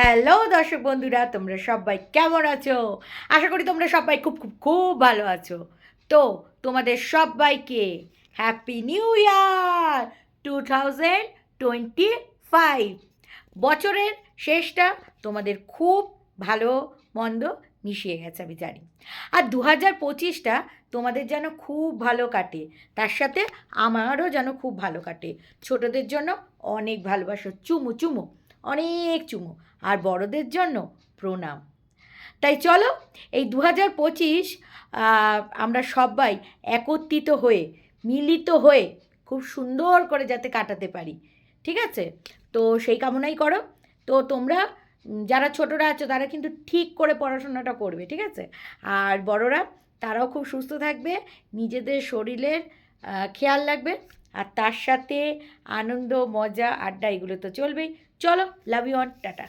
Hello দর্শক বন্ধুরা, তোমরা সবাই কেমন আছো? আশা করি তোমরা সবাই খুব খুব খুব ভালো আছো। তো তোমাদের সবাইকে হ্যাপি নিউ ইয়ার 2025। বছরের শেষটা তোমাদের খুব ভালো মন্দ মিশিয়ে গেছে আমি জানি। আর 2025টা তোমাদের যেন খুব ভালো কাটে, তার সাথে আমারও যেন খুব ভালো কাটে। ছোটদের জন্য অনেক ভালোবাসো, চুমু চুমু, অনেক চুমু। আর বড়দের জন্য প্রণাম। তাই চলো, এই 2025 আমরা সবাই একত্রিত হয়ে, মিলিত হয়ে খুব সুন্দর করে যাতে কাটাতে পারি। ঠিক আছে? তো সেই কামনাই করো। তো তোমরা যারা ছোটরা আছো তারা কিন্তু ঠিক করে পড়াশোনাটা করবে, ঠিক আছে? আর বড়রা, তারাও খুব সুস্থ থাকবে, নিজেদের শরীরের খেয়াল রাখবে। আর তার সাথে আনন্দ, মজা, আড্ডা এগুলো তো চলবেই। চলো, লাভ ইউ অন, টাটা।